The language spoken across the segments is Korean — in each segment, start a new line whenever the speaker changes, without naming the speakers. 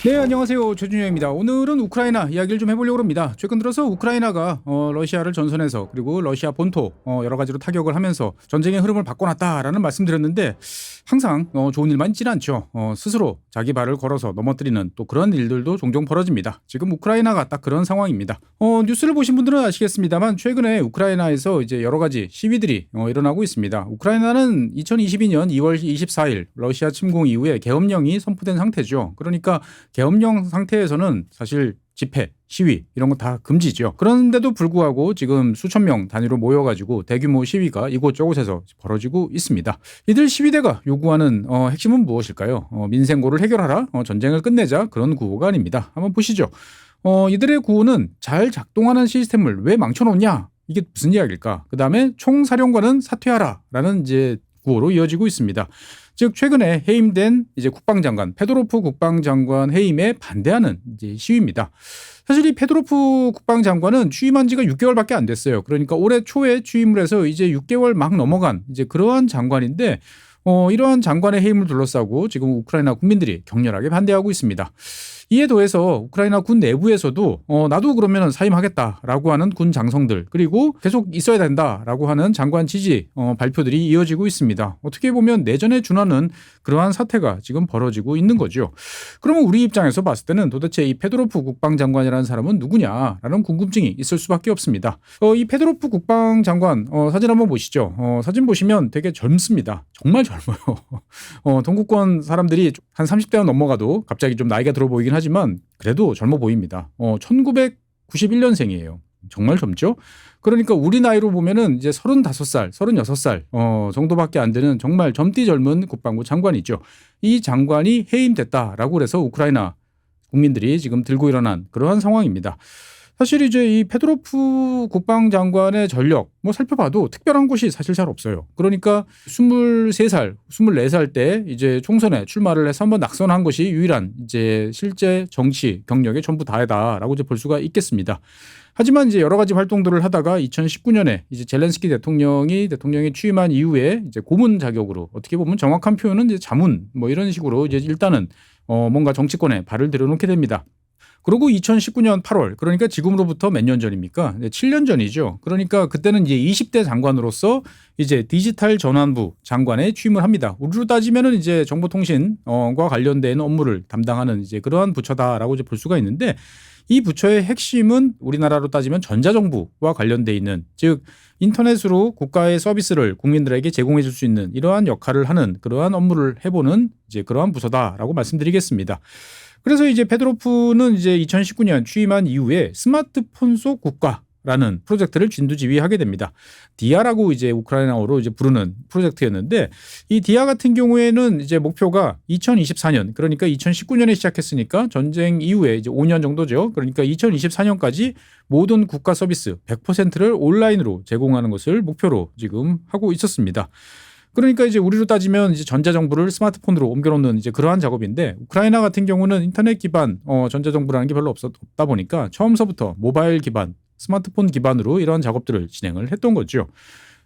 네, 안녕하세요. 최준영입니다. 오늘은 우크라이나 이야기를 좀 해보려고 합니다. 최근 들어서 우크라이나가 러시아를 전선에서 그리고 러시아 본토 여러 가지로 타격을 하면서 전쟁의 흐름을 바꿔놨다라는 말씀드렸는데 항상 좋은 일만 있지는 않죠. 스스로 자기 발을 걸어서 넘어뜨리는 또 그런 일들도 종종 벌어집니다. 지금 우크라이나가 딱 그런 상황입니다. 뉴스를 보신 분들은 아시겠습니다만 최근에 우크라이나에서 이제 여러 가지 시위들이 일어나고 있습니다. 우크라이나는 2022년 2월 24일 러시아 침공 이후에 계엄령이 선포된 상태죠. 그러니까 계엄령 상태에서는 사실 집회, 시위 이런 거 다 금지죠. 그런데도 불구하고 지금 수천 명 단위로 모여가지고 대규모 시위가 이곳저곳에서 벌어지고 있습니다. 이들 시위대가 요구하는 핵심은 무엇일까요? 민생고를 해결하라, 전쟁을 끝내자 그런 구호가 아닙니다. 한번 보시죠. 이들의 구호는 잘 작동하는 시스템을 왜 망쳐놓냐? 이게 무슨 이야기일까? 그 다음에 총사령관은 사퇴하라라는 이제 구호로 이어지고 있습니다. 즉 최근에 해임된 이제 국방장관 페도로프 국방장관 해임에 반대하는 이제 시위입니다. 사실 이 페도로프 국방장관은 취임한 지가 6개월밖에 안 됐어요. 그러니까 올해 초에 취임을 해서 이제 6개월 막 넘어간 이제 그러한 장관인데 이러한 장관의 해임을 둘러싸고 지금 우크라이나 국민들이 격렬하게 반대하고 있습니다. 이에 더해서 우크라이나 군 내부에서도 나도 그러면 사임하겠다라고 하는 군 장성들 그리고 계속 있어야 된다라고 하는 장관 지지 발표들이 이어지고 있습니다. 어떻게 보면 내전에 준하는 그러한 사태가 지금 벌어지고 있는 거죠. 그러면 우리 입장에서 봤을 때는 도대체 이 페도로프 국방장관이라는 사람은 누구냐라는 궁금증이 있을 수밖에 없습니다. 이 페도로프 국방장관 사진 한번 보시죠. 사진 보시면 되게 젊습니다. 정말 젊어요. 동구권 사람들이 한 30대가 넘어가도 갑자기 좀 나이가 들어 보이긴 하지만 그래도 젊어 보입니다. 1991년생이에요. 정말 젊죠? 그러니까 우리 나이로 보면은 이제 35살, 36살 정도밖에 안 되는 정말 젊디 젊은 국방부 장관이죠. 이 장관이 해임됐다라고 그래서 우크라이나 국민들이 지금 들고 일어난 그러한 상황입니다. 사실 이제 이 페도로프 국방장관의 전력 뭐 살펴봐도 특별한 곳이 사실 잘 없어요. 그러니까 23살, 24살 때 이제 총선에 출마를 해서 한번 낙선한 것이 유일한 이제 실제 정치 경력의 전부 다다라고 이제 볼 수가 있겠습니다. 하지만 이제 여러 가지 활동들을 하다가 2019년에 이제 젤렌스키 대통령이 취임한 이후에 이제 고문 자격으로 어떻게 보면 정확한 표현은 이제 자문 뭐 이런 식으로 이제 일단은 뭔가 정치권에 발을 들여놓게 됩니다. 그리고 2019년 8월 그러니까 지금으로부터 몇 년 전입니까? 7년 전이죠. 그러니까 그때는 이제 20대 장관으로서 이제 디지털 전환부 장관에 취임을 합니다. 우리로 따지면은 이제 정보통신과 관련된 업무를 담당하는 이제 그러한 부처다라고 이제 볼 수가 있는데 이 부처의 핵심은 우리나라로 따지면 전자정부와 관련돼 있는 즉 인터넷으로 국가의 서비스를 국민들에게 제공해 줄 수 있는 이러한 역할을 하는 그러한 업무를 해보는 이제 그러한 부서다라고 말씀드리겠습니다. 그래서 이제 페도로프는 이제 2019년 취임한 이후에 스마트폰 속 국가라는 프로젝트를 진두지휘하게 됩니다. 디아라고 이제 우크라이나어로 이제 부르는 프로젝트였는데 이 디아 같은 경우에는 이제 목표가 2024년 그러니까 2019년에 시작했으니까 전쟁 이후에 이제 5년 정도죠. 그러니까 2024년까지 모든 국가 서비스 100%를 온라인으로 제공하는 것을 목표로 지금 하고 있었습니다. 그러니까 이제 우리로 따지면 이제 전자정부를 스마트폰으로 옮겨놓는 이제 그러한 작업인데 우크라이나 같은 경우는 인터넷 기반 전자정부라는 게 별로 없다 보니까 처음서부터 모바일 기반 스마트폰 기반으로 이러한 작업들을 진행을 했던 거죠.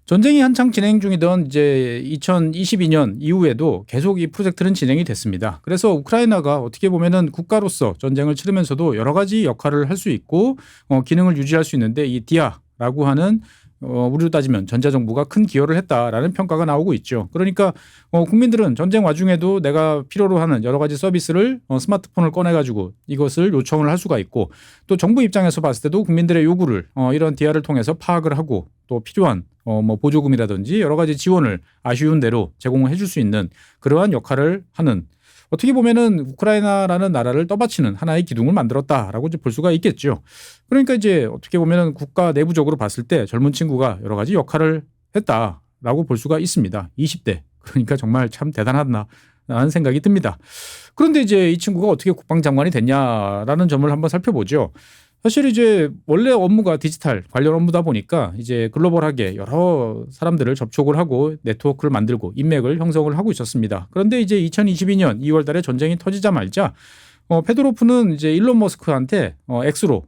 전쟁이 한창 진행 중이던 이제 2022년 이후에도 계속 이 프로젝트는 진행이 됐습니다. 그래서 우크라이나가 어떻게 보면은 국가로서 전쟁을 치르면서도 여러 가지 역할을 할 수 있고 기능을 유지할 수 있는데 이 디아라고 하는 우리로 따지면 전자정부가 큰 기여를 했다라는 평가가 나오고 있죠. 그러니까 국민들은 전쟁 와중에도 내가 필요로 하는 여러 가지 서비스를 스마트폰을 꺼내가지고 이것을 요청을 할 수가 있고 또 정부 입장에서 봤을 때도 국민들의 요구를 이런 디아를 통해서 파악을 하고 또 필요한 뭐 보조금이라든지 여러 가지 지원을 아쉬운 대로 제공을 해줄 수 있는 그러한 역할을 하는 어떻게 보면은 우크라이나라는 나라를 떠받치는 하나의 기둥을 만들었다라고 이제 볼 수가 있겠죠. 그러니까 이제 어떻게 보면은 국가 내부적으로 봤을 때 젊은 친구가 여러 가지 역할을 했다라고 볼 수가 있습니다. 20대. 그러니까 정말 참 대단하다는 생각이 듭니다. 그런데 이제 이 친구가 어떻게 국방장관이 됐냐라는 점을 한번 살펴보죠. 사실 이제 원래 업무가 디지털 관련 업무다 보니까 이제 글로벌하게 여러 사람들을 접촉을 하고 네트워크를 만들고 인맥을 형성을 하고 있었습니다. 그런데 이제 2022년 2월 달에 전쟁이 터지자마자 페도로프는 이제 일론 머스크한테 X로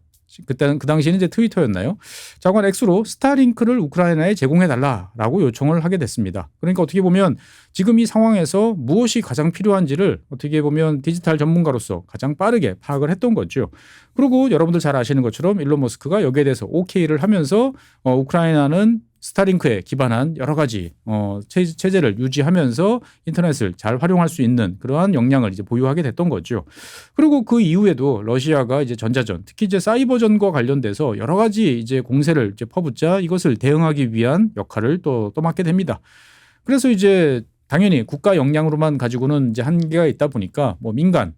그때는 그 당시에는 이제 트위터였나요? 장관 X로 스타링크를 우크라이나에 제공해달라라고 요청을 하게 됐습니다. 그러니까 어떻게 보면 지금 이 상황에서 무엇이 가장 필요한지를 어떻게 보면 디지털 전문가로서 가장 빠르게 파악을 했던 거죠. 그리고 여러분들 잘 아시는 것처럼 일론 머스크가 여기에 대해서 OK를 하면서 우크라이나는 스타링크에 기반한 여러 가지 체제를 유지하면서 인터넷을 잘 활용할 수 있는 그러한 역량을 이제 보유하게 됐던 거죠. 그리고 그 이후에도 러시아가 이제 전자전, 특히 이제 사이버전과 관련돼서 여러 가지 이제 공세를 이제 퍼붓자 이것을 대응하기 위한 역할을 또 맡게 됩니다. 그래서 이제 당연히 국가 역량으로만 가지고는 이제 한계가 있다 보니까 민간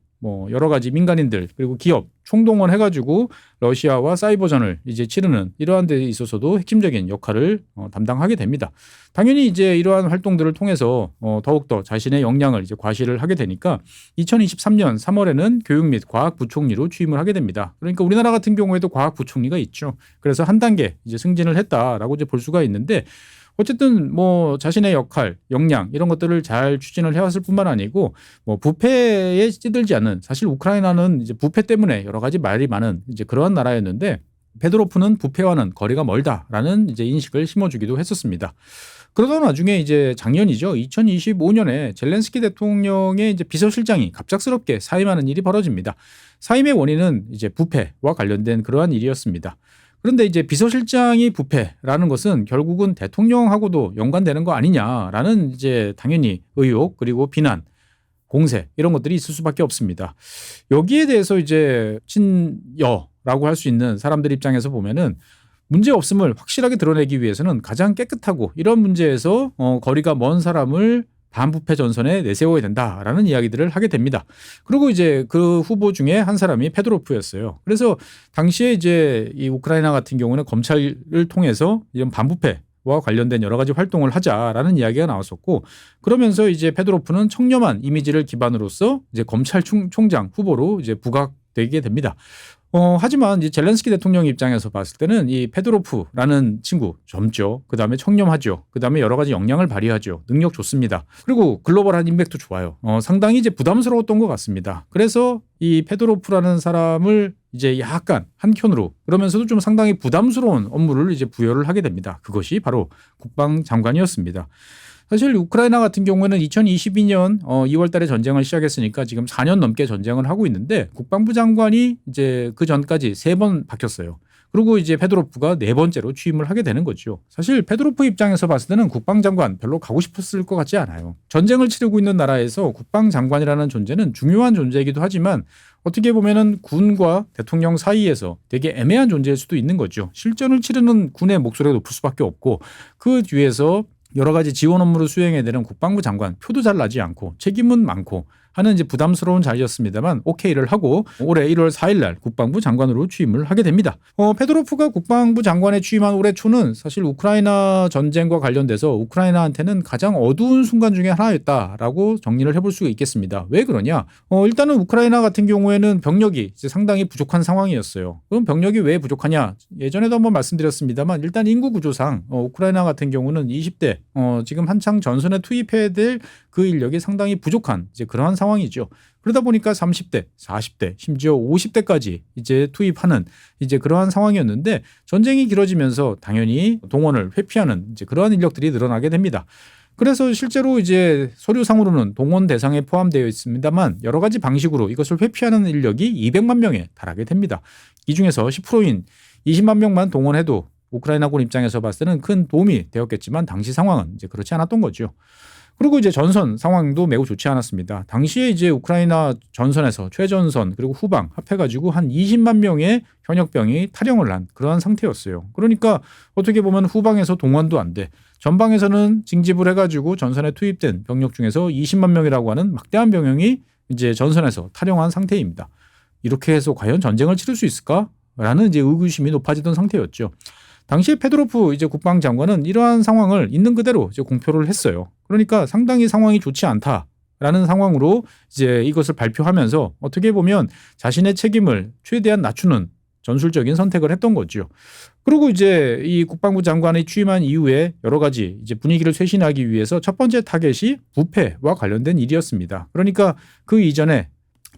여러 가지 민간인들 그리고 기업 총동원 해가지고 러시아와 사이버전을 이제 치르는 이러한 데 있어서도 핵심적인 역할을 담당하게 됩니다. 당연히 이제 이러한 활동들을 통해서 더욱더 자신의 역량을 이제 과시를 하게 되니까 2023년 3월에는 교육 및 과학부총리로 취임을 하게 됩니다. 그러니까 우리나라 같은 경우에도 과학부총리가 있죠. 그래서 한 단계 이제 승진을 했다라고 이제 볼 수가 있는데 어쨌든 자신의 역할, 역량 이런 것들을 잘 추진을 해왔을 뿐만 아니고 부패에 찌들지 않는 사실 우크라이나는 이제 부패 때문에 여러 가지 말이 많은 이제 그러한 나라였는데 페도로프는 부패와는 거리가 멀다라는 이제 인식을 심어주기도 했었습니다. 그러다 나중에 이제 작년이죠. 2025년에 젤렌스키 대통령의 이제 비서실장이 갑작스럽게 사임하는 일이 벌어집니다. 사임의 원인은 이제 부패와 관련된 그러한 일이었습니다. 그런데 이제 비서실장이 부패라는 것은 결국은 대통령하고도 연관되는 거 아니냐라는 이제 당연히 의혹 그리고 비난, 공세 이런 것들이 있을 수밖에 없습니다. 여기에 대해서 이제 친여라고 할 수 있는 사람들 입장에서 보면은 문제 없음을 확실하게 드러내기 위해서는 가장 깨끗하고 이런 문제에서 거리가 먼 사람을 반부패 전선에 내세워야 된다라는 이야기들을 하게 됩니다. 그리고 이제 그 후보 중에 한 사람이 페도로프였어요. 그래서 당시에 이제 이 우크라이나 같은 경우는 검찰을 통해서 이런 반부패와 관련된 여러 가지 활동을 하자라는 이야기가 나왔었고 그러면서 이제 페도로프는 청렴한 이미지를 기반으로서 이제 검찰총장 후보로 이제 부각되게 됩니다. 하지만 이제 젤렌스키 대통령 입장에서 봤을 때는 이 페도로프라는 친구 젊죠. 그다음에 청렴하죠. 그다음에 여러 가지 역량을 발휘하죠. 능력 좋습니다. 그리고 글로벌한 인맥도 좋아요. 상당히 이제 부담스러웠던 것 같습니다. 그래서 이 페도로프라는 사람을 이제 약간 한켠으로 그러면서도 좀 상당히 부담스러운 업무를 이제 부여를 하게 됩니다. 그것이 바로 국방장관이었습니다. 사실 우크라이나 같은 경우에는 2022년 2월 달에 전쟁을 시작했으니까 지금 4년 넘게 전쟁을 하고 있는데 국방부 장관이 이제 그 전까지 3번 바뀌었어요. 그리고 이제 페도로프가 4번째로 취임을 하게 되는 거죠. 사실 페도로프 입장에서 봤을 때는 국방장관 별로 가고 싶었을 것 같지 않아요. 전쟁을 치르고 있는 나라에서 국방장관이라는 존재는 중요한 존재이기도 하지만 어떻게 보면은 군과 대통령 사이에서 되게 애매한 존재일 수도 있는 거죠. 실전을 치르는 군의 목소리가 높을 수밖에 없고 그 뒤에서 여러 가지 지원 업무를 수행해야 되는 국방부 장관 표도 잘 나지 않고 책임은 많고 하는 이제 부담스러운 자리였습니다만 오케이를 하고 올해 1월 4일 날 국방부 장관으로 취임을 하게 됩니다. 페도로프가 국방부 장관에 취임한 올해 초는 사실 우크라이나 전쟁과 관련돼서 우크라이나한테는 가장 어두운 순간 중에 하나였다라고 정리를 해볼 수가 있겠습니다. 왜 그러냐? 일단은 우크라이나 같은 경우에는 병력이 이제 상당히 부족한 상황이었어요. 그럼 병력이 왜 부족하냐? 예전에도 한번 말씀드렸습니다만 일단 인구 구조상 우크라이나 같은 경우는 20대 지금 한창 전선에 투입해야 될 그 인력이 상당히 부족한 이제 그러한 상황이죠. 그러다 보니까 30대, 40대, 심지어 50대까지 이제 투입하는 이제 그러한 상황이었는데 전쟁이 길어지면서 당연히 동원을 회피하는 이제 그러한 인력들이 늘어나게 됩니다. 그래서 실제로 이제 서류상으로는 동원 대상에 포함되어 있습니다만 여러 가지 방식으로 이것을 회피하는 인력이 200만 명에 달하게 됩니다. 이 중에서 10%인 20만 명만 동원해도 우크라이나군 입장에서 봤을 때는 큰 도움이 되었겠지만 당시 상황은 이제 그렇지 않았던 거죠. 그리고 이제 전선 상황도 매우 좋지 않았습니다. 당시에 이제 우크라이나 전선에서 최전선 그리고 후방 합해가지고 한 20만 명의 현역병이 탈영을 한 그러한 상태였어요. 그러니까 어떻게 보면 후방에서 동원도 안 돼. 전방에서는 징집을 해가지고 전선에 투입된 병력 중에서 20만 명이라고 하는 막대한 병력이 이제 전선에서 탈영한 상태입니다. 이렇게 해서 과연 전쟁을 치를 수 있을까라는 이제 의구심이 높아지던 상태였죠. 당시에 페도로프 이제 국방장관은 이러한 상황을 있는 그대로 이제 공표를 했어요. 그러니까 상당히 상황이 좋지 않다라는 상황으로 이제 이것을 발표하면서 어떻게 보면 자신의 책임을 최대한 낮추는 전술적인 선택을 했던 거죠. 그리고 이제 이 국방부 장관이 취임한 이후에 여러 가지 이제 분위기를 쇄신하기 위해서 첫 번째 타겟이 부패와 관련된 일이었습니다. 그러니까 그 이전에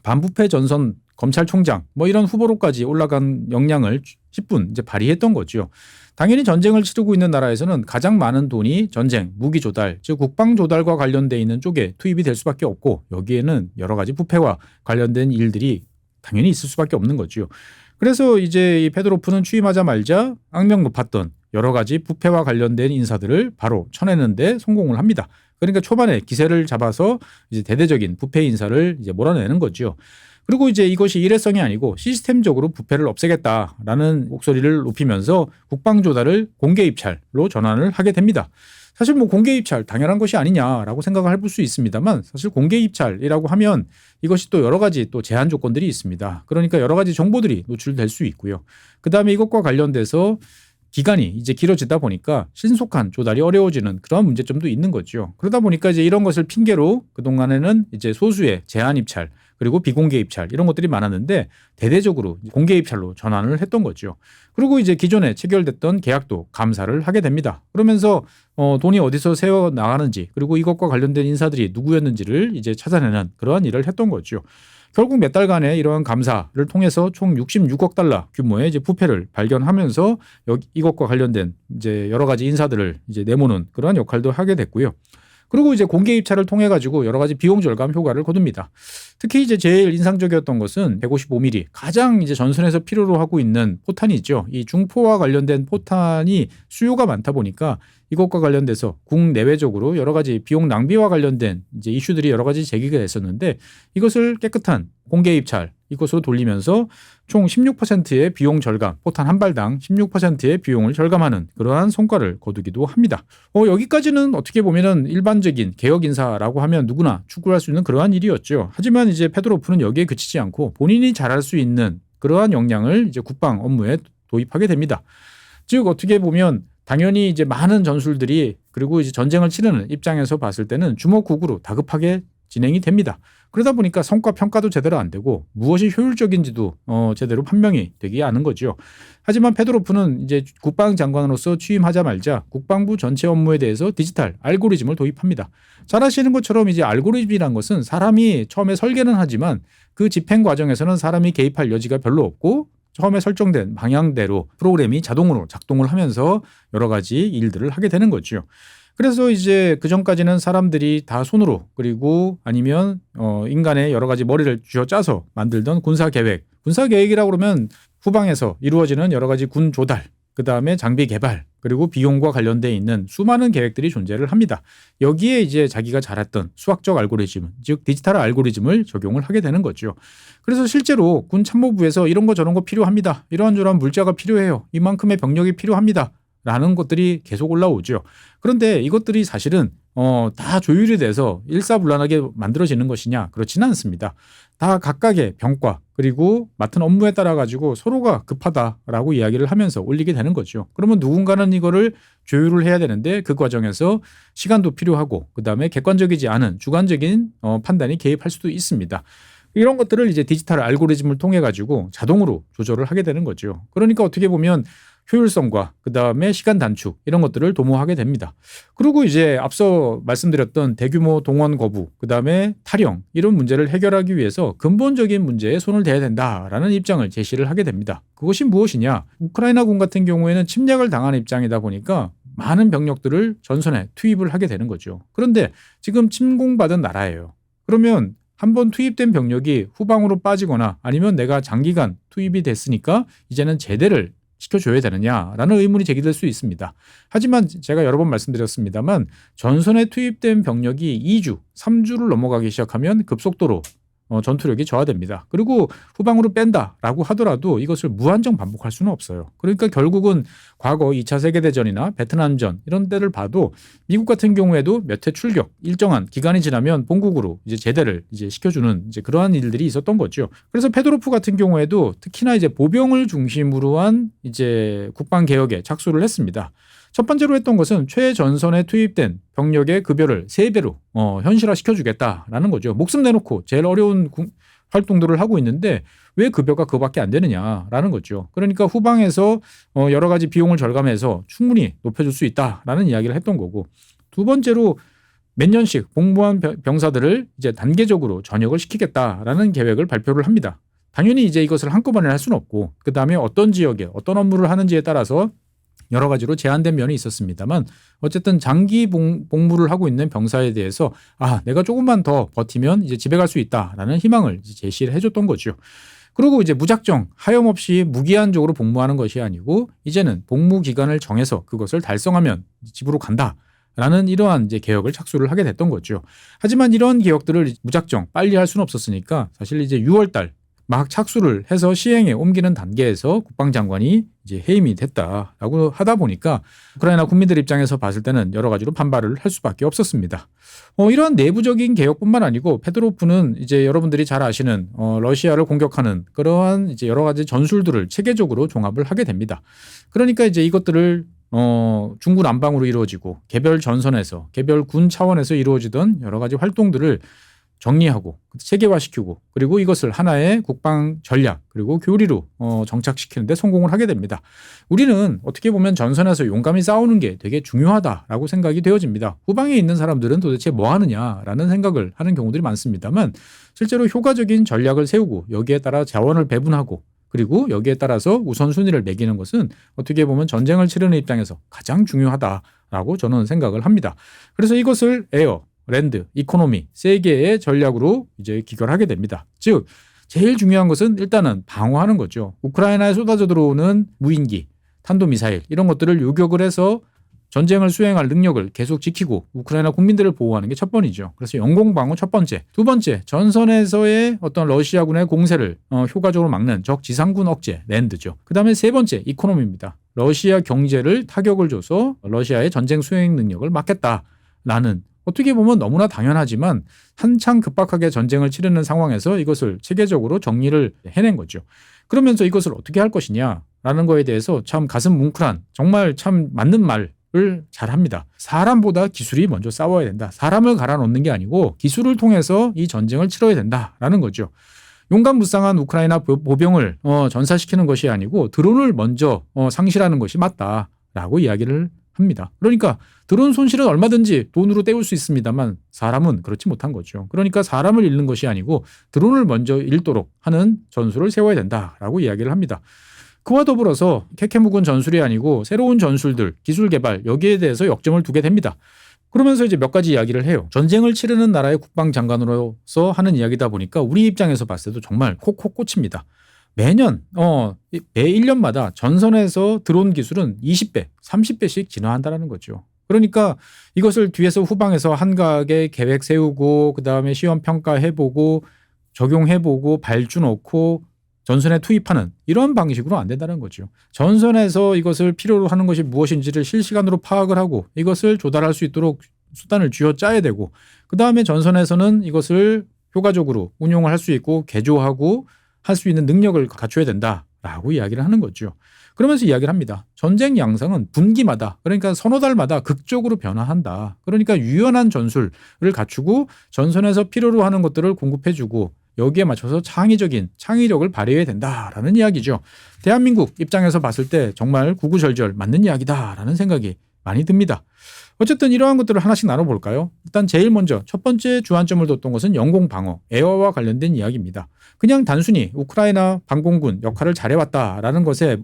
반부패 전선 검찰총장 뭐 이런 후보로까지 올라간 역량을 10분 이제 발휘했던 거죠. 당연히 전쟁을 치르고 있는 나라에서는 가장 많은 돈이 전쟁, 무기 조달, 즉 국방 조달과 관련돼 있는 쪽에 투입이 될 수밖에 없고 여기에는 여러 가지 부패와 관련된 일들이 당연히 있을 수밖에 없는 거죠. 그래서 이제 이 페도로프는 취임하자마자 악명 높았던 여러 가지 부패와 관련된 인사들을 바로 쳐내는데 성공을 합니다. 그러니까 초반에 기세를 잡아서 이제 대대적인 부패 인사를 이제 몰아내는 거죠. 그리고 이제 이것이 일회성이 아니고 시스템적으로 부패를 없애겠다라는 목소리를 높이면서 국방 조달을 공개 입찰로 전환을 하게 됩니다. 사실 뭐 공개 입찰 당연한 것이 아니냐라고 생각을 해볼 수 있습니다만 사실 공개 입찰이라고 하면 이것이 또 여러 가지 또 제한 조건들이 있습니다. 그러니까 여러 가지 정보들이 노출될 수 있고요. 그다음에 이것과 관련돼서 기간이 이제 길어지다 보니까 신속한 조달이 어려워지는 그런 문제점도 있는 거죠. 그러다 보니까 이제 이런 것을 핑계로 그동안에는 이제 소수의 제한 입찰 그리고 비공개 입찰 이런 것들이 많았는데 대대적으로 공개 입찰로 전환을 했던 거죠. 그리고 이제 기존에 체결됐던 계약도 감사를 하게 됩니다. 그러면서 돈이 어디서 새어 나가는지 그리고 이것과 관련된 인사들이 누구였는지를 이제 찾아내는 그러한 일을 했던 거죠. 결국 몇 달간의 이러한 감사를 통해서 총 66억 달러 규모의 이제 부패를 발견하면서 이것과 관련된 이제 여러 가지 인사들을 이제 내모는 그러한 역할도 하게 됐고요. 그리고 이제 공개 입찰을 통해 가지고 여러 가지 비용 절감 효과를 거둡니다. 특히 이제 제일 인상적이었던 것은 155mm 가장 이제 전선에서 필요로 하고 있는 포탄이 있죠. 이 중포와 관련된 포탄이 수요가 많다 보니까 이것과 관련돼서 국내외적으로 여러 가지 비용 낭비와 관련된 이제 이슈들이 여러 가지 제기가 됐었는데 이것을 깨끗한 공개 입찰 이것으로 돌리면서 총 16%의 비용 절감, 포탄 한 발당 16%의 비용을 절감하는 그러한 성과를 거두기도 합니다. 여기까지는 어떻게 보면은 일반적인 개혁 인사라고 하면 누구나 추구할 수 있는 그러한 일이었죠. 하지만 이제 페도로프는 여기에 그치지 않고 본인이 잘할 수 있는 그러한 역량을 이제 국방 업무에 도입하게 됩니다. 즉 어떻게 보면 당연히 이제 많은 전술들이 그리고 이제 전쟁을 치르는 입장에서 봤을 때는 주먹국으로 다급하게 진행이 됩니다. 그러다 보니까 성과 평가도 제대로 안 되고 무엇이 효율적인지도 제대로 판명이 되지 않은 거죠. 하지만 페도로프는 이제 국방장관으로서 취임하자마자 국방부 전체 업무에 대해서 디지털 알고리즘을 도입합니다. 잘 아시는 것처럼 이제 알고리즘이란 것은 사람이 처음에 설계는 하지만 그 집행 과정에서는 사람이 개입할 여지가 별로 없고 처음에 설정된 방향대로 프로그램이 자동으로 작동을 하면서 여러 가지 일들을 하게 되는 거죠. 그래서 이제 그 전까지는 사람들이 다 손으로 그리고 아니면 인간의 여러 가지 머리를 쥐어짜서 만들던 군사계획이라고 그러면 후방에서 이루어지는 여러 가지 군 조달, 그다음에 장비 개발, 그리고 비용과 관련돼 있는 수많은 계획들이 존재를 합니다. 여기에 이제 자기가 잘했던 수학적 알고리즘, 즉 디지털 알고리즘을 적용을 하게 되는 거죠. 그래서 실제로 군 참모부에서 이런 거 저런 거 필요합니다. 이러한 물자가 필요해요. 이만큼의 병력이 필요합니다. 라는 것들이 계속 올라오죠. 그런데 이것들이 사실은 다 조율이 돼서 일사불란하게 만들어지는 것이냐? 그렇지는 않습니다. 다 각각의 병과 그리고 맡은 업무에 따라 가지고 서로가 급하다라고 이야기를 하면서 올리게 되는 거죠. 그러면 누군가는 이거를 조율을 해야 되는데 그 과정에서 시간도 필요하고 그다음에 객관적이지 않은 주관적인 판단이 개입할 수도 있습니다. 이런 것들을 이제 디지털 알고리즘을 통해 가지고 자동으로 조절을 하게 되는 거죠. 그러니까 어떻게 보면 효율성과 그다음에 시간 단축 이런 것들을 도모하게 됩니다. 그리고 이제 앞서 말씀드렸던 대규모 동원 거부 그다음에 탈영 이런 문제를 해결하기 위해서 근본적인 문제에 손을 대야 된다라는 입장을 제시를 하게 됩니다. 그것이 무엇이냐? 우크라이나군 같은 경우에는 침략을 당한 입장이다 보니까 많은 병력들을 전선에 투입을 하게 되는 거죠. 그런데 지금 침공받은 나라예요. 그러면 한번 투입된 병력이 후방으로 빠지거나 아니면 내가 장기간 투입이 됐으니까 이제는 제대를 시켜줘야 되느냐라는 의문이 제기될 수 있습니다. 하지만 제가 여러 번 말씀드렸습니다만 전선에 투입된 병력이 2주, 3주를 넘어가기 시작하면 급속도로 전투력이 저하됩니다. 그리고 후방으로 뺀다라고 하더라도 이것을 무한정 반복할 수는 없어요. 그러니까 결국은 과거 2차 세계대전이나 베트남전 이런 때를 봐도 미국 같은 경우에도 몇 회 출격 일정한 기간이 지나면 본국으로 이제 제대를 이제 시켜주는 이제 그러한 일들이 있었던 거죠. 그래서 페도로프 같은 경우에도 특히나 이제 보병을 중심으로 한 이제 국방 개혁에 착수를 했습니다. 첫 번째로 했던 것은 최전선에 투입된 병력의 급여를 3배로 현실화 시켜주겠다라는 거죠. 목숨 내놓고 제일 어려운 활동들을 하고 있는데 왜 급여가 그거밖에 안 되느냐라는 거죠. 그러니까 후방에서 여러 가지 비용을 절감해서 충분히 높여줄 수 있다라는 이야기를 했던 거고 두 번째로 몇 년씩 복무한 병사들을 이제 단계적으로 전역을 시키겠다라는 계획을 발표를 합니다. 당연히 이제 이것을 한꺼번에 할 수는 없고 그다음에 어떤 지역에 어떤 업무를 하는지에 따라서 여러 가지로 제한된 면이 있었습니다만 어쨌든 장기 복무를 하고 있는 병사에 대해서 내가 조금만 더 버티면 이제 집에 갈 수 있다라는 희망을 이제 제시를 해줬던 거죠. 그리고 이제 무작정 하염없이 무기한적으로 복무하는 것이 아니고 이제는 복무 기간을 정해서 그것을 달성하면 집으로 간다라는 이러한 이제 개혁을 착수를 하게 됐던 거죠. 하지만 이런 개혁들을 무작정 빨리 할 수는 없었으니까 사실 이제 6월 달 막 착수를 해서 시행에 옮기는 단계에서 국방장관이 이제 해임이 됐다라고 하다 보니까 우크라이나 국민들 입장에서 봤을 때는 여러 가지로 반발을 할 수밖에 없었습니다. 이런 내부적인 개혁뿐만 아니고 페드로프는 이제 여러분들이 잘 아시는 러시아를 공격하는 그러한 이제 여러 가지 전술들을 체계적으로 종합을 하게 됩니다. 그러니까 이제 이것들을 중구난방으로 이루어지고 개별 전선에서 개별 군 차원에서 이루어지던 여러 가지 활동들을 정리하고 체계화시키고 그리고 이것을 하나의 국방 전략 그리고 교리로 정착시키는 데 성공을 하게 됩니다. 우리는 어떻게 보면 전선에서 용감히 싸우는 게 되게 중요하다라고 생각이 되어집니다. 후방에 있는 사람들은 도대체 뭐 하느냐라는 생각을 하는 경우들이 많습니다만 실제로 효과적인 전략을 세우고 여기에 따라 자원을 배분하고 그리고 여기에 따라서 우선순위를 매기는 것은 어떻게 보면 전쟁을 치르는 입장에서 가장 중요하다라고 저는 생각을 합니다. 그래서 이것을 에어 랜드, 이코노미 세 개의 전략으로 이제 기결하게 됩니다. 즉 제일 중요한 것은 일단은 방어하는 거죠. 우크라이나에 쏟아져 들어오는 무인기, 탄도미사일 이런 것들을 요격을 해서 전쟁을 수행할 능력을 계속 지키고 우크라이나 국민들을 보호하는 게 첫 번이죠. 그래서 영공방어 첫 번째. 두 번째, 전선에서의 어떤 러시아군의 공세를 효과적으로 막는 적 지상군 억제, 랜드죠. 그다음에 세 번째, 이코노미입니다. 러시아 경제를 타격을 줘서 러시아의 전쟁 수행 능력을 막겠다라는 어떻게 보면 너무나 당연하지만 한창 급박하게 전쟁을 치르는 상황에서 이것을 체계적으로 정리를 해낸 거죠. 그러면서 이것을 어떻게 할 것이냐라는 거에 대해서 참 가슴 뭉클한 정말 참 맞는 말을 잘합니다. 사람보다 기술이 먼저 싸워야 된다. 사람을 갈아 넣는 게 아니고 기술을 통해서 이 전쟁을 치러야 된다라는 거죠. 용감무쌍한 우크라이나 보병을 전사시키는 것이 아니고 드론을 먼저 상실하는 것이 맞다라고 이야기를 합니다. 그러니까 드론 손실은 얼마든지 돈으로 때울 수 있습니다만 사람은 그렇지 못한 거죠. 그러니까 사람을 잃는 것이 아니고 드론을 먼저 잃도록 하는 전술을 세워야 된다라고 이야기를 합니다. 그와 더불어서 캐캐묵은 전술이 아니고 새로운 전술들, 기술 개발 여기에 대해서 역점을 두게 됩니다. 그러면서 이제 몇 가지 이야기를 해요. 전쟁을 치르는 나라의 국방장관으로서 하는 이야기다 보니까 우리 입장에서 봤을 때도 정말 콕콕 꽂힙니다. 매년 매 1년마다 전선에서 드론 기술은 20배, 30배씩 진화한다는 거죠. 그러니까 이것을 뒤에서 후방에서 한가하게 계획 세우고 그다음에 시험 평가해보고 적용해보고 발주 넣고 전선에 투입하는 이런 방식으로 안 된다는 거죠. 전선에서 이것을 필요로 하는 것이 무엇인지를 실시간으로 파악을 하고 이것을 조달할 수 있도록 수단을 쥐어짜야 되고 그다음에 전선에서는 이것을 효과적으로 운용을 할 수 있고 개조하고 할 수 있는 능력을 갖춰야 된다라고 이야기를 하는 거죠. 그러면서 이야기를 합니다. 전쟁 양상은 분기마다 그러니까 서너 달마다 극적으로 변화한다. 그러니까 유연한 전술을 갖추고 전선에서 필요로 하는 것들을 공급해주고 여기에 맞춰서 창의력을 발휘해야 된다라는 이야기죠. 대한민국 입장에서 봤을 때 정말 구구절절 맞는 이야기다라는 생각이 많이 듭니다. 어쨌든 이러한 것들을 하나씩 나눠볼까요? 일단 제일 먼저 첫 번째 주안점을 뒀던 것은 영공방어, 에어와 관련된 이야기입니다. 그냥 단순히 우크라이나 방공군 역할을 잘해왔다라는 것에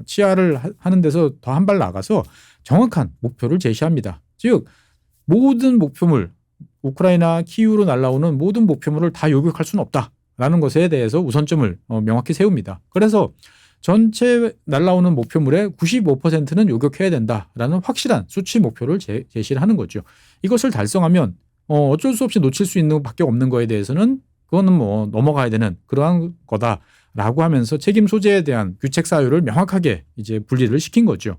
치하를 하는 데서 더 한 발 나가서 정확한 목표를 제시합니다. 즉 모든 목표물, 우크라이나 키이우로 날아오는 모든 목표물을 다 요격할 수는 없다라는 것에 대해서 우선점을 명확히 세웁니다. 그래서 전체 날아오는 목표물의 95%는 요격해야 된다라는 확실한 수치 목표를 제시를 하는 거죠. 이것을 달성하면 어쩔 수 없이 놓칠 수 있는 밖에 없는 거에 대해서는 그거는 뭐 넘어가야 되는 그러한 거다라고 하면서 책임 소재에 대한 규책 사유를 명확하게 이제 분리를 시킨 거죠.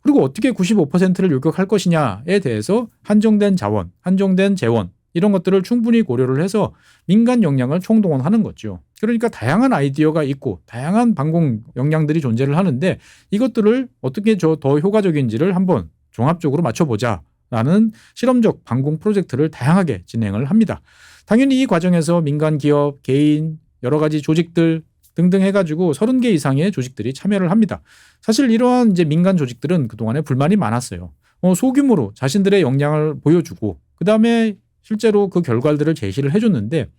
그리고 어떻게 95%를 요격할 것이냐에 대해서 한정된 자원, 한정된 재원 이런 것들을 충분히 고려를 해서 민간 역량을 총동원하는 거죠. 그러니까 다양한 아이디어가 있고 다양한 방공 역량들이 존재를 하는데 이것들을 어떻게 더 효과적인지를 한번 종합적으로 맞춰보자라는 실험적 방공 프로젝트를 다양하게 진행을 합니다. 당연히 이 과정에서 민간 기업, 개인, 여러 가지 조직들 등등 해가지고 30개 이상의 조직들이 참여를 합니다. 사실 이러한 이제 민간 조직들은 그동안에 불만이 많았어요. 소규모로 자신들의 역량을 보여주고 그다음에 실제로 그 결과들을 제시를 해줬는데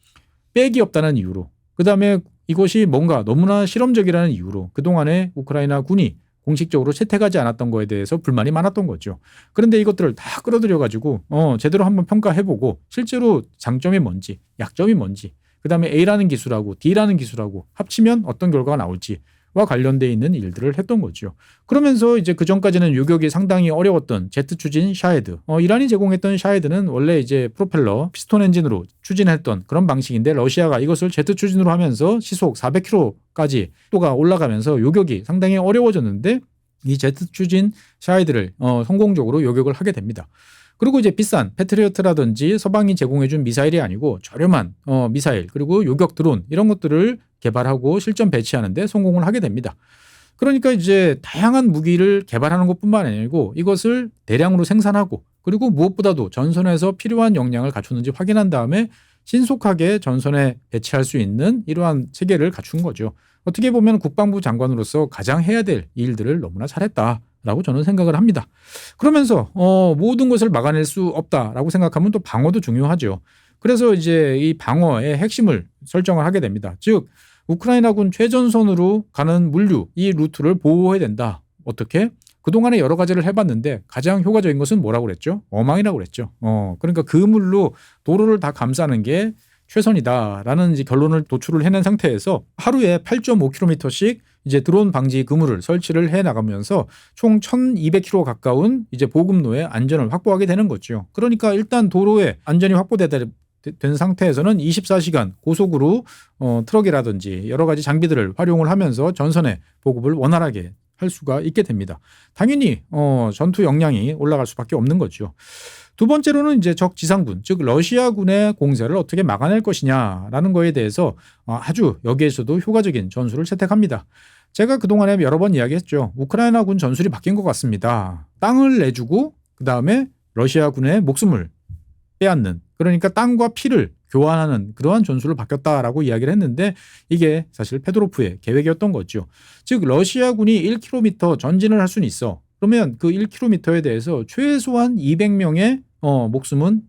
빽이 없다는 이유로 그다음에 이것이 뭔가 너무나 실험적이라는 이유로 그동안에 우크라이나 군이 공식적으로 채택하지 않았던 거에 대해서 불만이 많았던 거죠. 그런데 이것들을 다 끌어들여 가지고 제대로 한번 평가해보고 실제로 장점이 뭔지 약점이 뭔지 그다음에 A라는 기술하고 D라는 기술하고 합치면 어떤 결과가 나올지와 관련돼 있는 일들을 했던 거죠. 그러면서 이제 그 전까지는 요격이 상당히 어려웠던 제트 추진 샤헤드. 이란이 제공했던 샤헤드는 원래 이제 프로펠러 피스톤 엔진으로 추진했던 그런 방식인데 러시아가 이것을 제트 추진으로 하면서 시속 400km까지 속도가 올라가면서 요격이 상당히 어려워졌는데 이 제트 추진 샤헤드를 성공적으로 요격을 하게 됩니다. 그리고 이제 비싼 패트리어트라든지 서방이 제공해준 미사일이 아니고 저렴한 미사일 그리고 요격 드론 이런 것들을 개발하고 실전 배치하는데 성공을 하게 됩니다. 그러니까 이제 다양한 무기를 개발하는 것뿐만 아니고 이것을 대량으로 생산하고 그리고 무엇보다도 전선에서 필요한 역량을 갖췄는지 확인한 다음에 신속하게 전선에 배치할 수 있는 이러한 체계를 갖춘 거죠. 어떻게 보면 국방부 장관으로서 가장 해야 될 일들을 너무나 잘했다라고 저는 생각을 합니다. 그러면서 모든 것을 막아낼 수 없다라고 생각하면 또 방어도 중요하죠. 그래서 이제 이 방어의 핵심을 설정을 하게 됩니다. 즉 우크라이나군 최전선으로 가는 물류 이 루트를 보호해야 된다. 어떻게? 그동안에 여러 가지를 해봤는데 가장 효과적인 것은 뭐라고 그랬죠? 어망이라고 그랬죠. 그러니까 그물로 도로를 다 감싸는 게 최선이다라는 이제 결론을 도출을 해낸 상태에서 하루에 8.5km씩 이제 드론 방지 그물을 설치를 해 나가면서 총 1,200km 가까운 이제 보급로의 안전을 확보하게 되는 거죠. 그러니까 일단 도로에 안전이 확보된 상태에서는 24시간 고속으로 트럭이라든지 여러 가지 장비들을 활용을 하면서 전선의 보급을 원활하게 할 수가 있게 됩니다. 당연히 전투 역량이 올라갈 수밖에 없는 거죠. 두 번째로는 이제 적 지상군, 즉 러시아군의 공세를 어떻게 막아낼 것이냐라는 거에 대해서 아주 여기에서도 효과적인 전술을 채택합니다. 제가 그동안에 여러 번 이야기했죠. 우크라이나군 전술이 바뀐 것 같습니다. 땅을 내주고 그다음에 러시아군의 목숨을 빼앗는, 그러니까 땅과 피를 교환하는 그러한 전술로 바뀌었다라고 이야기를 했는데 이게 사실 페도로프의 계획이었던 거죠. 즉 러시아군이 1km 전진을 할 수는 있어. 그러면 그 1km에 대해서 최소한 200명의 목숨은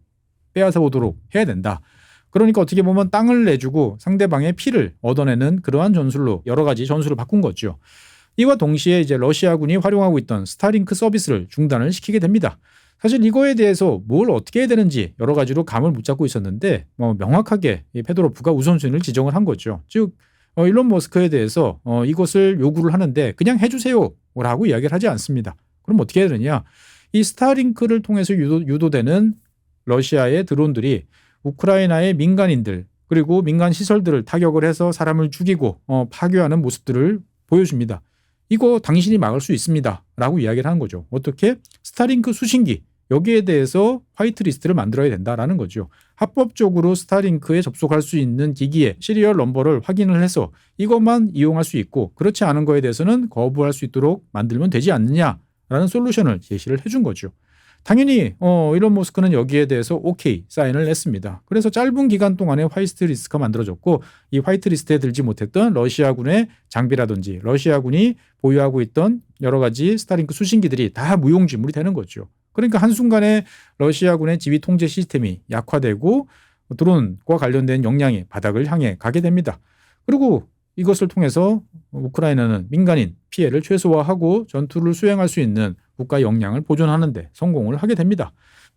빼앗아 오도록 해야 된다. 그러니까 어떻게 보면 땅을 내주고 상대방의 피를 얻어내는 그러한 전술로 여러 가지 전술을 바꾼 거죠. 이와 동시에 이제 러시아군이 활용하고 있던 스타링크 서비스를 중단을 시키게 됩니다. 사실 이거에 대해서 뭘 어떻게 해야 되는지 여러 가지로 감을 못 잡고 있었는데 명확하게 이 페도로프가 우선순위를 지정을 한 거죠. 즉 일론 머스크에 대해서 이것을 요구를 하는데 그냥 해주세요라고 이야기를 하지 않습니다. 그럼 어떻게 해야 되느냐? 이 스타링크를 통해서 유도되는 러시아의 드론들이 우크라이나의 민간인들 그리고 민간 시설들을 타격을 해서 사람을 죽이고 파괴하는 모습들을 보여줍니다. 이거 당신이 막을 수 있습니다. 라고 이야기를 하는 거죠. 어떻게? 스타링크 수신기. 여기에 대해서 화이트리스트를 만들어야 된다라는 거죠. 합법적으로 스타링크에 접속할 수 있는 기기의 시리얼 넘버를 확인을 해서 이것만 이용할 수 있고 그렇지 않은 거에 대해서는 거부할 수 있도록 만들면 되지 않느냐라는 솔루션을 제시를 해준 거죠. 당연히 일론 머스크는 여기에 대해서 오케이 사인을 냈습니다. 그래서 짧은 기간 동안에 화이트리스트가 만들어졌고 이 화이트리스트에 들지 못했던 러시아군의 장비라든지 러시아군이 보유하고 있던 여러 가지 스타링크 수신기들이 다 무용지물이 되는 거죠. 그러니까 한순간에 러시아군의 지휘 통제 시스템이 약화되고 드론과 관련된 역량이 바닥을 향해 가게 됩니다. 그리고 이것을 통해서 우크라이나는 민간인 피해를 최소화하고 전투를 수행할 수 있는 국가 역량을 보존하는 데 성공을 하게 됩니다.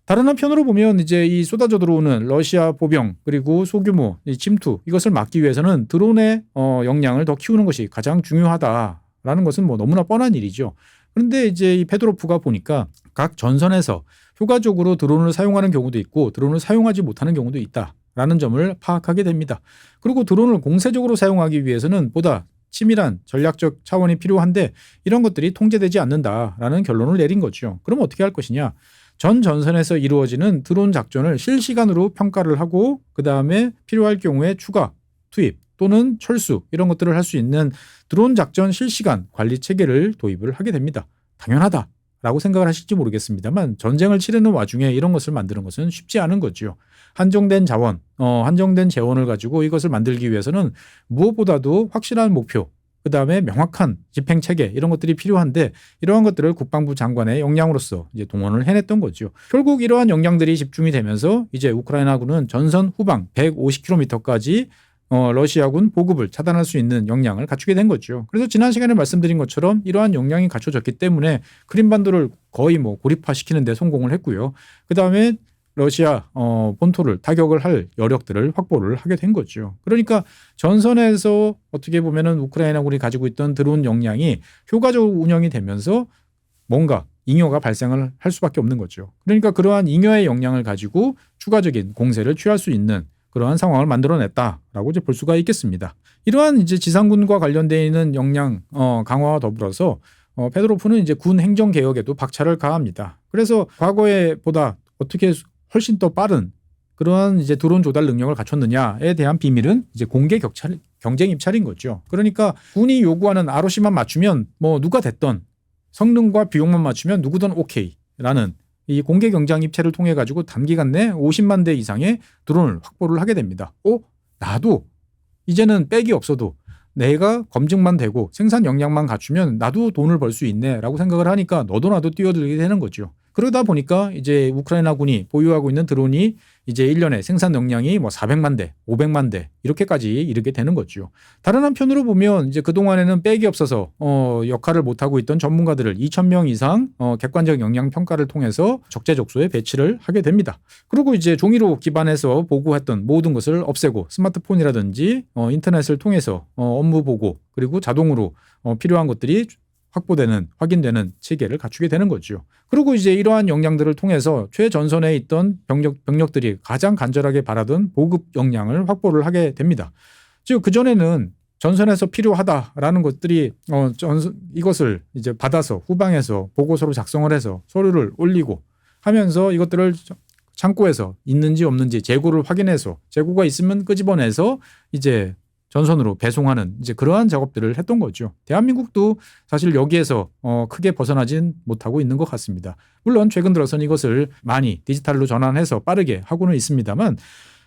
다른 한편으로 보면 이제 이 쏟아져 들어오는 러시아 보병 그리고 소규모 침투 이것을 막기 위해서는 드론의 역량을 더 키우는 것이 가장 중요하다라는 것은 뭐 너무나 뻔한 일이죠. 그런데 이제 이 페도로프가 보니까 각 전선에서 효과적으로 드론을 사용하는 경우도 있고 드론을 사용하지 못하는 경우도 있다라는 점을 파악하게 됩니다. 그리고 드론을 공세적으로 사용하기 위해서는 보다 치밀한 전략적 차원이 필요한데 이런 것들이 통제되지 않는다라는 결론을 내린 거죠. 그럼 어떻게 할 것이냐? 전 전선에서 이루어지는 드론 작전을 실시간으로 평가를 하고 그다음에 필요할 경우에 추가, 투입 또는 철수 이런 것들을 할 수 있는 드론 작전 실시간 관리 체계를 도입을 하게 됩니다. 당연하다라고 생각을 하실지 모르겠습니다만 전쟁을 치르는 와중에 이런 것을 만드는 것은 쉽지 않은 거죠. 한정된 자원, 한정된 재원을 가지고 이것을 만들기 위해서는 무엇보다도 확실한 목표, 그다음에 명확한 집행 체계 이런 것들이 필요한데 이러한 것들을 국방부 장관의 역량으로서 이제 동원을 해냈던 거죠. 결국 이러한 역량들이 집중이 되면서 이제 우크라이나군은 전선 후방 150km까지 러시아군 보급을 차단할 수 있는 역량을 갖추게 된 거죠. 그래서 지난 시간에 말씀드린 것처럼 이러한 역량이 갖춰졌기 때문에 크림반도를 거의 고립화시키는 데 성공을 했고요. 그다음에 러시아 본토를 타격을 할 여력들을 확보를 하게 된 거죠. 그러니까 전선에서 어떻게 보면은 우크라이나군이 가지고 있던 드론 역량이 효과적으로 운영이 되면서 뭔가 잉여가 발생을 할 수밖에 없는 거죠. 그러니까 그러한 잉여의 역량을 가지고 추가적인 공세를 취할 수 있는 그러한 상황을 만들어냈다라고 이제 볼 수가 있겠습니다. 이러한 이제 지상군과 관련되어 있는 역량 강화와 더불어서 페도로프는 이제 군 행정 개혁에도 박차를 가합니다. 그래서 과거에 보다 어떻게 훨씬 더 빠른 그러한 이제 드론 조달 능력을 갖췄느냐에 대한 비밀은 이제 공개 경쟁 입찰인 거죠. 그러니까 군이 요구하는 ROC만 맞추면 누가 됐던 성능과 비용만 맞추면 누구든 오케이라는 이 공개 경쟁 입찰을 통해 가지고 단기간 내 50만 대 이상의 드론을 확보를 하게 됩니다. 나도 이제는 백이 없어도 내가 검증만 되고 생산 역량만 갖추면 나도 돈을 벌 수 있네라고 생각을 하니까 너도 나도 뛰어들게 되는 거죠. 그러다 보니까 이제 우크라이나군이 보유하고 있는 드론이 이제 1년에 생산 역량이 400만 대, 500만 대 이렇게까지 이르게 되는 거죠. 다른 한편으로 보면 이제 그동안에는 백이 없어서 역할을 못하고 있던 전문가들을 2,000명 이상 객관적 역량 평가를 통해서 적재적소에 배치를 하게 됩니다. 그리고 이제 종이로 기반해서 보고했던 모든 것을 없애고 스마트폰이라든지 인터넷을 통해서 업무 보고 그리고 자동으로 필요한 것들이 확인되는 체계를 갖추게 되는 거죠. 그리고 이제 이러한 역량들을 통해서 최전선에 있던 병력들이 가장 간절하게 바라던 보급 역량을 확보를 하게 됩니다. 즉 그전에는 전선에서 필요하다라는 것들이 이것을 이제 받아서 후방에서 보고서로 작성을 해서 서류를 올리고 하면서 이것들을 창고에서 있는지 없는지 재고를 확인해서 재고가 있으면 끄집어내서 이제 전선으로 배송하는 이제 그러한 작업들을 했던 거죠. 대한민국도 사실 여기에서 크게 벗어나진 못하고 있는 것 같습니다. 물론 최근 들어서는 이것을 많이 디지털로 전환해서 빠르게 하고는 있습니다만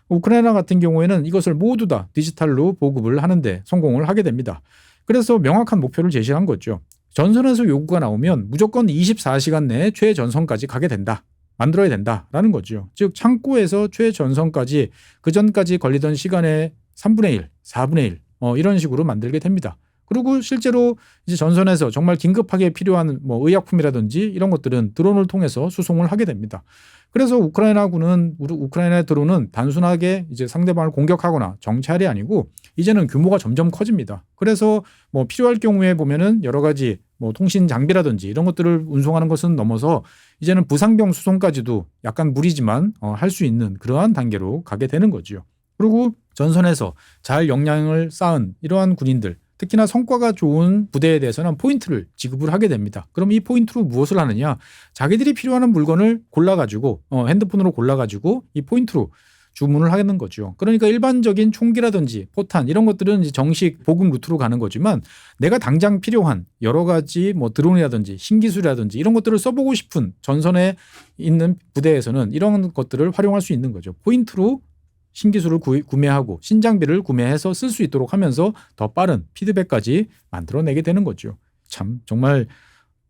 우크라이나 같은 경우에는 이것을 모두 다 디지털로 보급을 하는데 성공을 하게 됩니다. 그래서 명확한 목표를 제시한 거죠. 전선에서 요구가 나오면 무조건 24시간 내에 최전선까지 가게 된다. 만들어야 된다라는 거죠. 즉 창고에서 최전선까지 그전까지 걸리던 시간의 3분의 1, 4분의 1 이런 식으로 만들게 됩니다. 그리고 실제로 이제 전선에서 정말 긴급하게 필요한 의약품이라든지 이런 것들은 드론을 통해서 수송을 하게 됩니다. 그래서 우크라이나의 드론은 단순하게 이제 상대방을 공격하거나 정찰이 아니고 이제는 규모가 점점 커집니다. 그래서 필요할 경우에 보면은 여러 가지 통신 장비라든지 이런 것들을 운송하는 것은 넘어서 이제는 부상병 수송까지도 약간 무리지만 할 수 있는 그러한 단계로 가게 되는 거죠. 그리고 전선에서 잘 역량을 쌓은 이러한 군인들, 특히나 성과가 좋은 부대에 대해서는 포인트를 지급을 하게 됩니다. 그럼 이 포인트로 무엇을 하느냐? 자기들이 필요한 물건을 골라가지고 핸드폰으로 골라가지고 이 포인트로 주문을 하는 거죠. 그러니까 일반적인 총기라든지 포탄 이런 것들은 이제 정식 보급 루트로 가는 거지만 내가 당장 필요한 여러 가지 드론이라든지 신기술이라든지 이런 것들을 써보고 싶은 전선에 있는 부대에서는 이런 것들을 활용할 수 있는 거죠. 포인트로 신기술을 구매하고 신장비를 구매해서 쓸 수 있도록 하면서 더 빠른 피드백까지 만들어내게 되는 거죠. 참 정말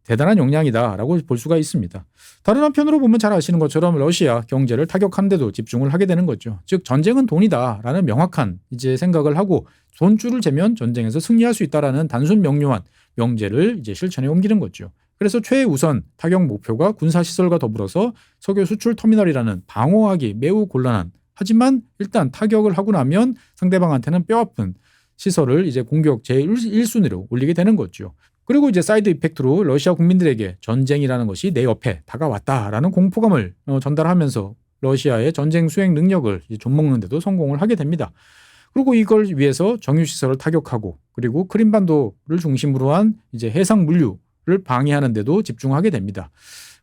대단한 역량이다라고 볼 수가 있습니다. 다른 한편으로 보면 잘 아시는 것처럼 러시아 경제를 타격하는 데도 집중을 하게 되는 거죠. 즉 전쟁은 돈이다라는 명확한 이제 생각을 하고 돈줄을 재면 전쟁에서 승리할 수 있다라는 단순 명료한 명제를 이제 실천에 옮기는 거죠. 그래서 최우선 타격 목표가 군사시설과 더불어서 석유 수출 터미널이라는 방어하기 매우 곤란한 하지만 일단 타격을 하고 나면 상대방한테는 뼈아픈 시설을 이제 공격 제1순위로 올리게 되는 거죠. 그리고 이제 사이드 이펙트로 러시아 국민들에게 전쟁이라는 것이 내 옆에 다가왔다라는 공포감을 전달하면서 러시아의 전쟁 수행 능력을 좀먹는 데도 성공을 하게 됩니다. 그리고 이걸 위해서 정유시설을 타격하고 그리고 크림반도를 중심으로 한 이제 해상 물류를 방해하는 데도 집중하게 됩니다.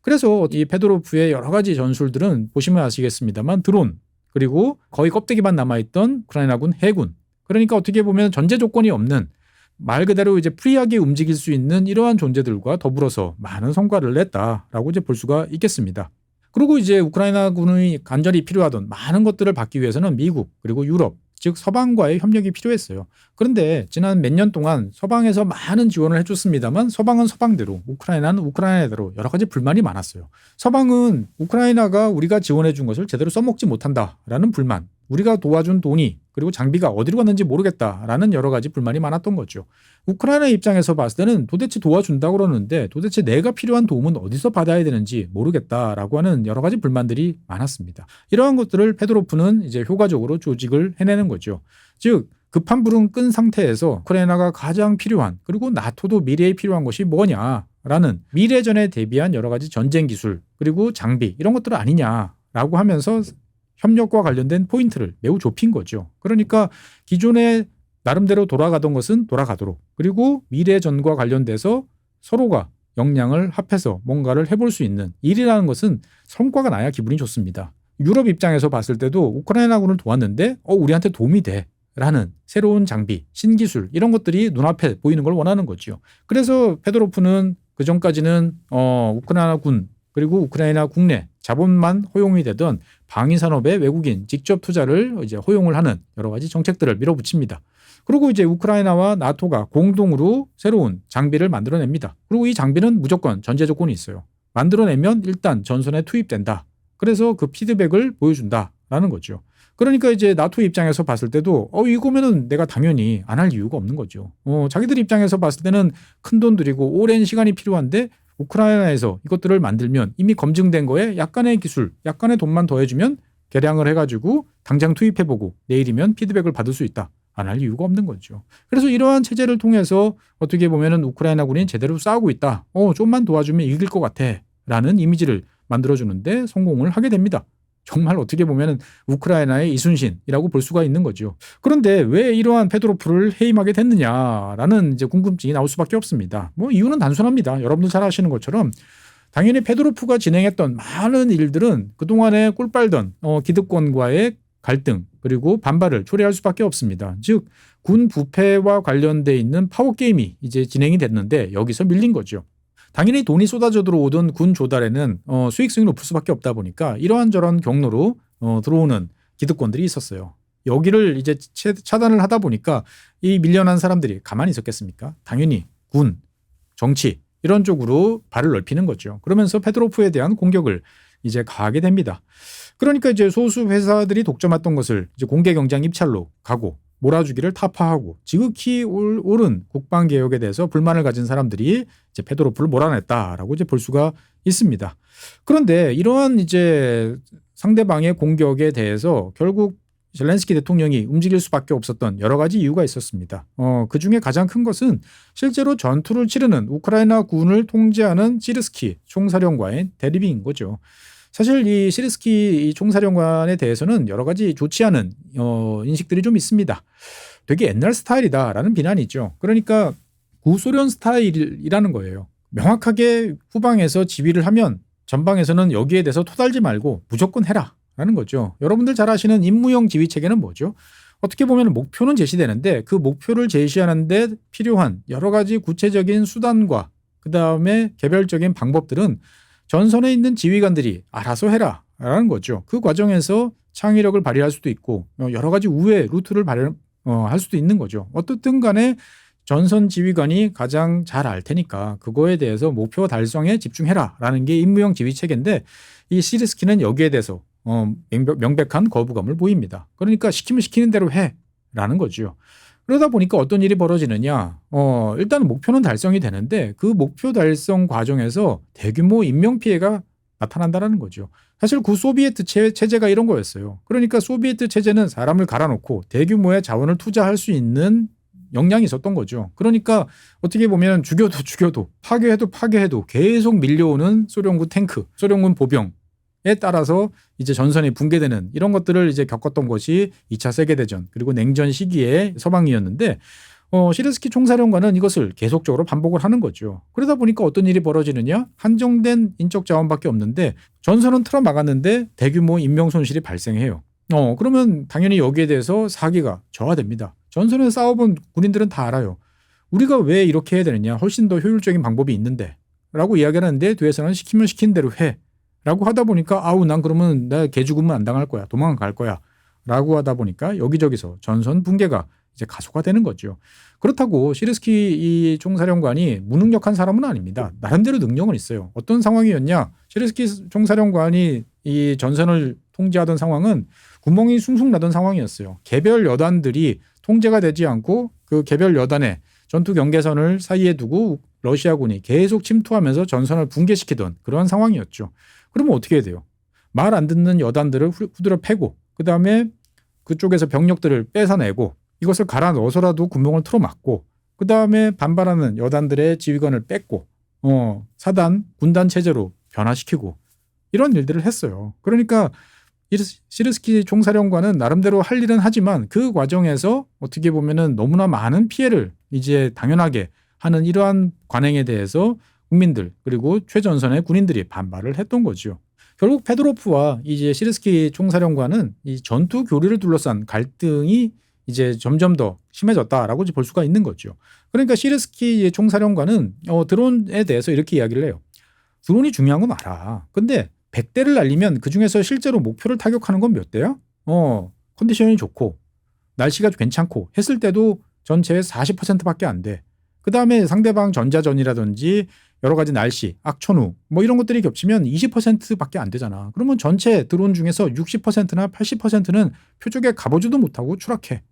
그래서 이 페도로프의 여러 가지 전술들은 보시면 아시겠습니다만 드론 그리고 거의 껍데기만 남아있던 우크라이나군 해군 그러니까 어떻게 보면 전제 조건이 없는 말 그대로 이제 프리하게 움직일 수 있는 이러한 존재들과 더불어서 많은 성과를 냈다라고 이제 볼 수가 있겠습니다. 그리고 이제 우크라이나군이 간절히 필요하던 많은 것들을 받기 위해서는 미국 그리고 유럽 즉 서방과의 협력이 필요했어요. 그런데 지난 몇 년 동안 서방에서 많은 지원을 해줬습니다만 서방은 서방대로 우크라이나는 우크라이나대로 여러 가지 불만이 많았어요. 서방은 우크라이나가 우리가 지원해 준 것을 제대로 써먹지 못한다라는 불만 우리가 도와준 돈이 그리고 장비가 어디로 갔는지 모르겠다라는 여러 가지 불만이 많았던 거죠. 우크라이나 입장에서 봤을 때는 도대체 도와준다고 그러는데 도대체 내가 필요한 도움은 어디서 받아야 되는지 모르겠다라고 하는 여러 가지 불만들이 많았습니다. 이러한 것들을 페도로프는 이제 효과적으로 조직을 해내는 거죠. 즉 급한 불은 끈 상태에서 우크라이나가 가장 필요한 그리고 나토도 미래에 필요한 것이 뭐냐라는 미래전에 대비한 여러 가지 전쟁 기술 그리고 장비 이런 것들 아니냐라고 하면서 협력과 관련된 포인트를 매우 좁힌 거죠. 그러니까 기존에 나름대로 돌아가던 것은 돌아가도록 그리고 미래전과 관련돼서 서로가 역량을 합해서 뭔가를 해볼 수 있는 일이라는 것은 성과가 나야 기분이 좋습니다. 유럽 입장에서 봤을 때도 우크라이나군을 도왔는데 우리한테 도움이 돼. 라는 새로운 장비, 신기술 이런 것들이 눈앞에 보이는 걸 원하는 거죠. 그래서 페도로프는 그전까지는 우크라이나군 그리고 우크라이나 국내 자본만 허용이 되던 방위산업에 외국인 직접 투자를 이제 허용을 하는 여러 가지 정책들을 밀어붙입니다. 그리고 이제 우크라이나와 나토가 공동으로 새로운 장비를 만들어냅니다. 그리고 이 장비는 무조건 전제 조건이 있어요. 만들어내면 일단 전선에 투입된다. 그래서 그 피드백을 보여준다라는 거죠. 그러니까 이제 나토 입장에서 봤을 때도 이거면은 내가 당연히 안 할 이유가 없는 거죠. 자기들 입장에서 봤을 때는 큰 돈 들이고 오랜 시간이 필요한데 우크라이나에서 이것들을 만들면 이미 검증된 거에 약간의 기술, 약간의 돈만 더해주면 개량을 해가지고 당장 투입해보고 내일이면 피드백을 받을 수 있다. 안 할 이유가 없는 거죠. 그래서 이러한 체제를 통해서 어떻게 보면은 우크라이나군이 제대로 싸우고 있다. 좀만 도와주면 이길 것 같아. 라는 이미지를 만들어주는데 성공을 하게 됩니다. 정말 어떻게 보면 우크라이나의 이순신이라고 볼 수가 있는 거죠. 그런데 왜 이러한 페도로프를 해임하게 됐느냐라는 이제 궁금증이 나올 수밖에 없습니다. 이유는 단순합니다. 여러분들 잘 아시는 것처럼 당연히 페도로프가 진행했던 많은 일들은 그동안에 꿀빨던 기득권과의 갈등 그리고 반발을 초래할 수밖에 없습니다. 즉 군 부패와 관련돼 있는 파워게임이 이제 진행이 됐는데 여기서 밀린 거죠. 당연히 돈이 쏟아져 들어오던 군 조달에는 수익성이 높을 수밖에 없다 보니까 이러한저런 경로로 들어오는 기득권들이 있었어요. 여기를 이제 차단을 하다 보니까 이 밀려난 사람들이 가만히 있었겠습니까? 당연히 군, 정치 이런 쪽으로 발을 넓히는 거죠. 그러면서 페도로프에 대한 공격을 이제 가하게 됩니다. 그러니까 이제 소수 회사들이 독점했던 것을 이제 공개 경쟁 입찰로 가고 몰아주기를 타파하고 지극히 옳은 국방 개혁에 대해서 불만을 가진 사람들이 이제 페도로프를 몰아냈다라고 이제 볼 수가 있습니다. 그런데 이러한 이제 상대방의 공격에 대해서 결국 젤렌스키 대통령이 움직일 수밖에 없었던 여러 가지 이유가 있었습니다. 그 중에 가장 큰 것은 실제로 전투를 치르는 우크라이나 군을 통제하는 시르스키 총사령관의 대립인 거죠. 사실 이 시르스키 총사령관에 대해서는 여러 가지 좋지 않은 인식들이 좀 있습니다. 되게 옛날 스타일이다라는 비난이 있죠. 그러니까 구소련 스타일이라는 거예요. 명확하게 후방에서 지휘를 하면 전방에서는 여기에 대해서 토달지 말고 무조건 해라라는 거죠. 여러분들 잘 아시는 임무형 지휘 체계는 뭐죠? 어떻게 보면 목표는 제시되는데 그 목표를 제시하는 데 필요한 여러 가지 구체적인 수단과 그다음에 개별적인 방법들은 전선에 있는 지휘관들이 알아서 해라 라는 거죠. 그 과정에서 창의력을 발휘할 수도 있고 여러 가지 우회 루트를 할 수도 있는 거죠. 어떻든 간에 전선 지휘관이 가장 잘 알 테니까 그거에 대해서 목표 달성에 집중해라 라는 게 임무형 지휘 체계인데 이 시르스키는 여기에 대해서 명백한 거부감을 보입니다. 그러니까 시키면 시키는 대로 해 라는 거죠. 그러다 보니까 어떤 일이 벌어지느냐. 일단 목표는 달성이 되는데 그 목표 달성 과정에서 대규모 인명피해가 나타난다는 거죠. 사실 그 소비에트 체제가 이런 거였어요. 그러니까 소비에트 체제는 사람을 갈아놓고 대규모의 자원을 투자할 수 있는 역량이 있었던 거죠. 그러니까 어떻게 보면 죽여도 파괴해도 계속 밀려오는 소련군 탱크, 소련군 보병 에 따라서 이제 전선이 붕괴되는 이런 것들을 이제 겪었던 것이 2차 세계대전 그리고 냉전 시기의 서방이었는데 시르스키 총사령관은 이것을 계속적으로 반복을 하는 거죠. 그러다 보니까 어떤 일이 벌어지느냐? 한정된 인적 자원밖에 없는데 전선은 틀어막았는데 대규모 인명 손실이 발생해요. 그러면 당연히 여기에 대해서 사기가 저하됩니다. 전선에 싸워본 군인들은 다 알아요. 우리가 왜 이렇게 해야 되느냐? 훨씬 더 효율적인 방법이 있는데 라고 이야기하는데 뒤에서는 시키면 시킨 대로 해. 라고 하다 보니까 난 그러면 나 개죽음은 안 당할 거야. 도망갈 거야. 라고 하다 보니까 여기저기서 전선 붕괴가 이제 가속화되는 거죠. 그렇다고 시르스키 이 총사령관이 무능력한 사람은 아닙니다. 나름대로 능력은 있어요. 어떤 상황이었냐? 시르스키 총사령관이 이 전선을 통제하던 상황은 구멍이 숭숭 나던 상황이었어요. 개별 여단들이 통제가 되지 않고 그 개별 여단의 전투 경계선을 사이에 두고 러시아군이 계속 침투하면서 전선을 붕괴시키던 그런 상황이었죠. 그러면 어떻게 해야 돼요? 말 안 듣는 여단들을 후드려 패고 그다음에 그쪽에서 병력들을 뺏어내고 이것을 갈아 넣어서라도 구멍을 틀어막고 그다음에 반발하는 여단들의 지휘관을 뺏고 사단, 군단 체제로 변화시키고 이런 일들을 했어요. 그러니까 시르스키 총사령관은 나름대로 할 일은 하지만 그 과정에서 어떻게 보면은 너무나 많은 피해를 이제 당연하게 하는 이러한 관행에 대해서 국민들 그리고 최전선의 군인들이 반발을 했던 거죠. 결국 페도로프와 이제 시르스키 총사령관은 이 전투 교류를 둘러싼 갈등이 이제 점점 더 심해졌다라고 볼 수가 있는 거죠. 그러니까 시르스키 총사령관은 드론에 대해서 이렇게 이야기를 해요. 드론이 중요한 건 알아. 근데 100대를 날리면 그중에서 실제로 목표를 타격하는 건 몇 대야? 컨디션이 좋고 날씨가 괜찮고 했을 때도 전체의 40%밖에 안 돼. 그다음에 상대방 전자전이라든지 여러 가지 날씨, 악천후 뭐 이런 것들이 겹치면 20%밖에 안 되잖아. 그러면 전체 드론 중에서 60%나 80%는 표적에 가보지도 못하고 추락해.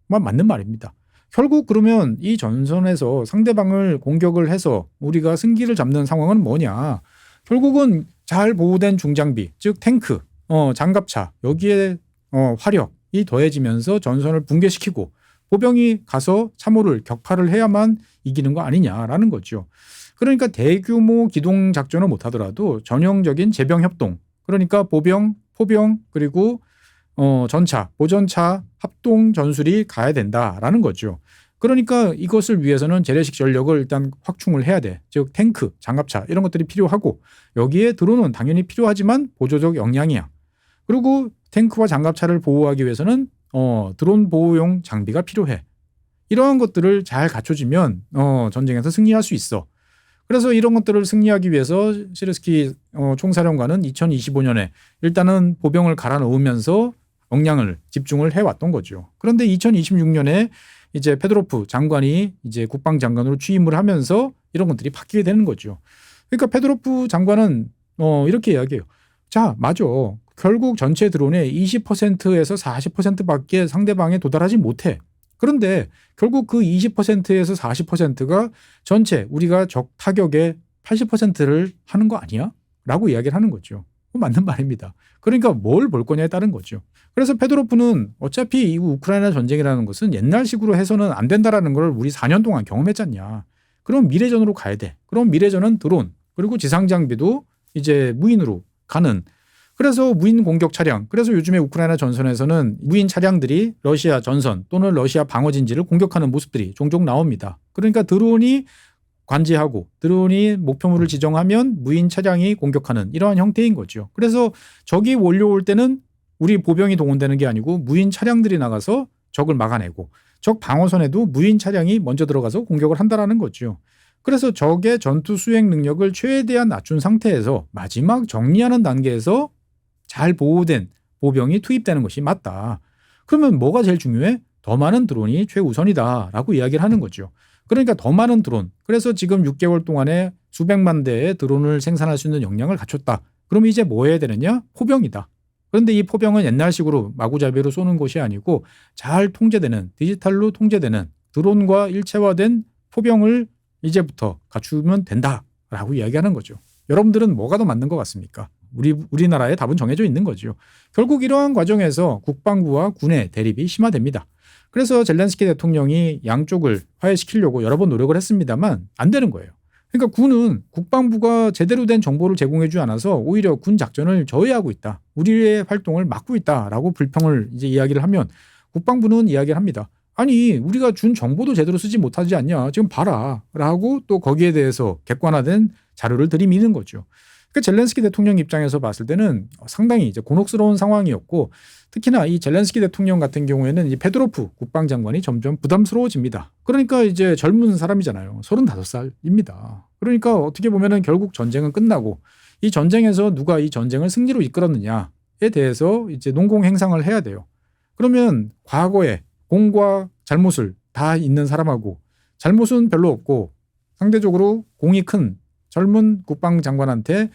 맞는 말입니다. 결국 그러면 이 전선에서 상대방을 공격을 해서 우리가 승기를 잡는 상황은 뭐냐. 결국은 잘 보호된 중장비, 즉 탱크, 장갑차 여기에 화력이 더해지면서 전선을 붕괴시키고 보병이 가서 참호를 격파를 해야만 이기는 거 아니냐라는 거죠. 그러니까 대규모 기동 작전을 못하더라도 전형적인 제병 협동, 그러니까 보병, 포병 그리고 전차, 보전차 합동 전술이 가야 된다라는 거죠. 그러니까 이것을 위해서는 재래식 전력을 일단 확충을 해야 돼. 즉 탱크, 장갑차 이런 것들이 필요하고 여기에 드론은 당연히 필요하지만 보조적 역량이야. 그리고 탱크와 장갑차를 보호하기 위해서는 드론 보호용 장비가 필요해. 이러한 것들을 잘 갖춰지면 전쟁에서 승리할 수 있어. 그래서 이런 것들을 승리하기 위해서 시르스키 총사령관은 2025년에 일단은 보병을 갈아 넣으면서 역량을 집중을 해왔던 거죠. 그런데 2026년에 이제 페도로프 장관이 이제 국방장관으로 취임을 하면서 이런 것들이 바뀌게 되는 거죠. 그러니까 페도로프 장관은 이렇게 이야기해요. 자, 맞아. 결국 전체 드론의 20%에서 40%밖에 상대방에 도달하지 못해. 그런데 결국 그 20%에서 40%가 전체 우리가 적 타격의 80%를 하는 거 아니야? 라고 이야기를 하는 거죠. 맞는 말입니다. 그러니까 뭘 볼 거냐에 따른 거죠. 그래서 페도로프는 어차피 이 우크라이나 전쟁이라는 것은 옛날식으로 해서는 안 된다라는 걸 우리 4년 동안 경험했잖냐. 그럼 미래전으로 가야 돼. 그럼 미래전은 드론 그리고 지상 장비도 이제 무인으로 가는. 그래서 무인 공격 차량. 그래서 요즘에 우크라이나 전선에서는 무인 차량들이 러시아 전선 또는 러시아 방어진지를 공격하는 모습들이 종종 나옵니다. 그러니까 드론이 관제하고 드론이 목표물을 지정하면 무인 차량이 공격하는 이러한 형태인 거죠. 그래서 적이 몰려올 때는 우리 보병이 동원되는 게 아니고 무인 차량들이 나가서 적을 막아내고 적 방어선에도 무인 차량이 먼저 들어가서 공격을 한다라는 거죠. 그래서 적의 전투 수행 능력을 최대한 낮춘 상태에서 마지막 정리하는 단계에서 잘 보호된 보병이 투입되는 것이 맞다. 그러면 뭐가 제일 중요해? 더 많은 드론이 최우선이다라고 이야기를 하는 거죠. 그러니까 더 많은 드론. 그래서 지금 6개월 동안에 수백만 대의 드론을 생산할 수 있는 역량을 갖췄다. 그럼 이제 뭐 해야 되느냐? 포병이다. 그런데 이 포병은 옛날식으로 마구잡이로 쏘는 것이 아니고 잘 통제되는 디지털로 통제되는 드론과 일체화된 포병을 이제부터 갖추면 된다라고 이야기하는 거죠. 여러분들은 뭐가 더 맞는 것 같습니까? 우리나라의 답은 정해져 있는 거죠. 결국 이러한 과정에서 국방부와 군의 대립이 심화됩니다. 그래서 젤렌스키 대통령이 양쪽을 화해시키려고 여러 번 노력을 했습니다만 안 되는 거예요. 그러니까 군은 국방부가 제대로 된 정보를 제공해주지 않아서 오히려 군 작전을 저해하고 있다. 우리의 활동을 막고 있다라고 불평을 이제 이야기를 하면 국방부는 이야기를 합니다. 아니 우리가 준 정보도 제대로 쓰지 못하지 않냐. 지금 봐라. 라고 또 거기에 대해서 객관화된 자료를 들이미는 거죠. 그러니까 젤렌스키 대통령 입장에서 봤을 때는 상당히 이제 곤혹스러운 상황이었고 특히나 이 젤렌스키 대통령 같은 경우에는 이 페도로프 국방장관이 점점 부담스러워집니다. 그러니까 이제 젊은 사람이잖아요. 35살입니다. 그러니까 어떻게 보면은 결국 전쟁은 끝나고 이 전쟁에서 누가 이 전쟁을 승리로 이끌었느냐에 대해서 이제 논공행상을 해야 돼요. 그러면 과거에 공과 잘못을 다 있는 사람하고 잘못은 별로 없고 상대적으로 공이 큰 젊은 국방장관한테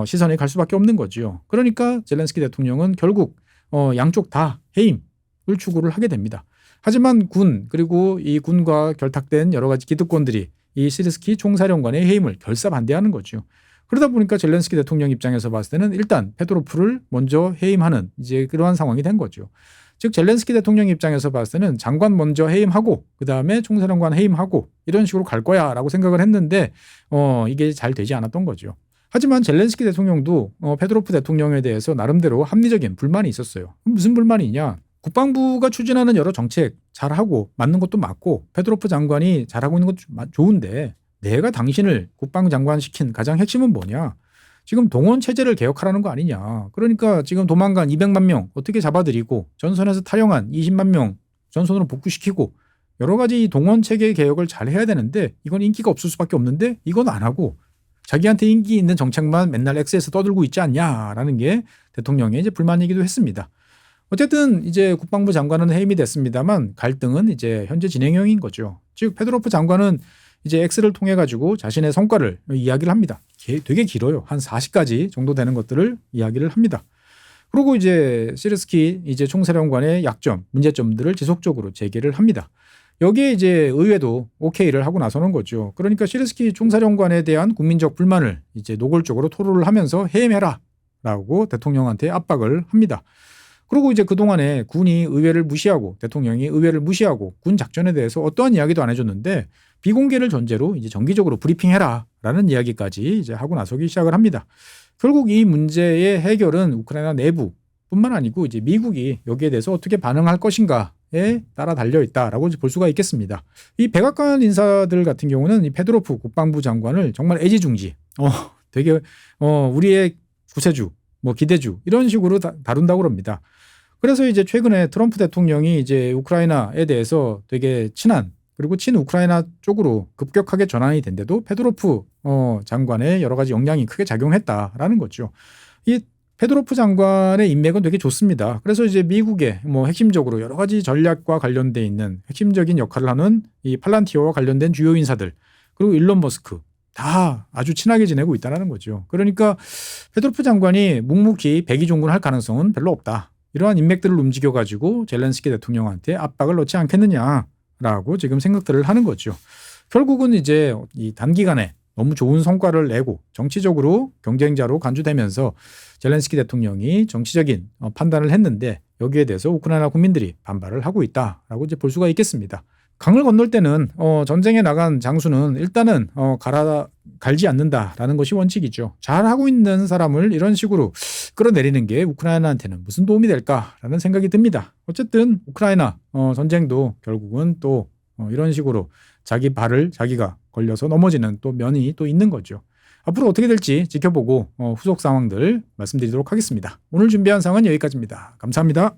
시선이 갈 수밖에 없는 거죠. 그러니까 젤렌스키 대통령은 결국 양쪽 다 해임을 추구를 하게 됩니다. 하지만 군 그리고 이 군과 결탁된 여러 가지 기득권들이 이 시르스키 총사령관의 해임을 결사 반대하는 거죠. 그러다 보니까 젤렌스키 대통령 입장에서 봤을 때는 일단 페도로프를 먼저 해임하는 이제 그러한 상황이 된 거죠. 즉 젤렌스키 대통령 입장에서 봤을 때는 장관 먼저 해임하고 그다음에 총사령관 해임하고 이런 식으로 갈 거야라고 생각을 했는데 이게 잘 되지 않았던 거죠. 하지만 젤렌스키 대통령도 페도로프 대통령에 대해서 나름대로 합리적인 불만이 있었어요. 무슨 불만이냐? 국방부가 추진하는 여러 정책 잘하고 맞는 것도 맞고 페도로프 장관이 잘하고 있는 것도 좋은데 내가 당신을 국방장관 시킨 가장 핵심은 뭐냐? 지금 동원 체제를 개혁하라는 거 아니냐. 그러니까 지금 도망간 200만 명 어떻게 잡아들이고 전선에서 탈영한 20만 명 전선으로 복구시키고 여러 가지 동원 체계 개혁을 잘 해야 되는데 이건 인기가 없을 수밖에 없는데 이건 안 하고 자기한테 인기 있는 정책만 맨날 X에서 떠들고 있지 않냐라는 게 대통령의 이제 불만이기도 했습니다. 어쨌든 이제 국방부 장관은 해임이 됐습니다만 갈등은 이제 현재 진행형인 거죠. 즉 페도로프 장관은 이제 X를 통해 가지고 자신의 성과를 이야기를 합니다. 되게 길어요. 한 40가지 정도 되는 것들을 이야기를 합니다. 그리고 이제 시르스키 이제 총사령관의 약점, 문제점들을 지속적으로 제기를 합니다. 여기에 이제 의회도 오케이를 하고 나서는 거죠. 그러니까 시르스키 총사령관에 대한 국민적 불만을 이제 노골적으로 토로를 하면서 해임해라라고 대통령한테 압박을 합니다. 그리고 이제 그동안에 군이 의회를 무시하고 대통령이 의회를 무시하고 군 작전에 대해서 어떠한 이야기도 안 해줬는데 비공개를 전제로 이제 정기적으로 브리핑해라라는 이야기까지 이제 하고 나서기 시작을 합니다. 결국 이 문제의 해결은 우크라이나 내부뿐만 아니고 이제 미국이 여기에 대해서 어떻게 반응할 것인가에 따라 달려 있다라고 볼 수가 있겠습니다. 이 백악관 인사들 같은 경우는 이 페도로프 국방부 장관을 정말 애지중지, 되게 우리의 구세주, 뭐 기대주 이런 식으로 다룬다고 합니다. 그래서 이제 최근에 트럼프 대통령이 이제 우크라이나에 대해서 되게 친한 그리고 친우크라이나 쪽으로 급격하게 전환이 된데도 페도로프 장관의 여러 가지 역량이 크게 작용했다라는 거죠. 이 페도로프 장관의 인맥은 되게 좋습니다. 그래서 이제 미국의 뭐 핵심적으로 여러 가지 전략과 관련돼 있는 핵심적인 역할을 하는 이 팔란티어와 관련된 주요 인사들 그리고 일론 머스크 다 아주 친하게 지내고 있다는 거죠. 그러니까 페도로프 장관이 묵묵히 백의종군할 가능성은 별로 없다. 이러한 인맥들을 움직여가지고 젤렌스키 대통령한테 압박을 넣지 않겠느냐라고 지금 생각들을 하는 거죠. 결국은 이제 이 단기간에 너무 좋은 성과를 내고 정치적으로 경쟁자로 간주되면서 젤렌스키 대통령이 정치적인 판단을 했는데 여기에 대해서 우크라이나 국민들이 반발을 하고 있다라고 이제 볼 수가 있겠습니다. 강을 건널 때는 전쟁에 나간 장수는 일단은 갈지 않는다라는 것이 원칙이죠. 잘하고 있는 사람을 이런 식으로 끌어내리는 게 우크라이나한테는 무슨 도움이 될까라는 생각이 듭니다. 어쨌든 우크라이나 전쟁도 결국은 또 이런 식으로 자기 발을 자기가 걸려서 넘어지는 또 면이 또 있는 거죠. 앞으로 어떻게 될지 지켜보고 후속 상황들 말씀드리도록 하겠습니다. 오늘 준비한 상황은 여기까지입니다. 감사합니다.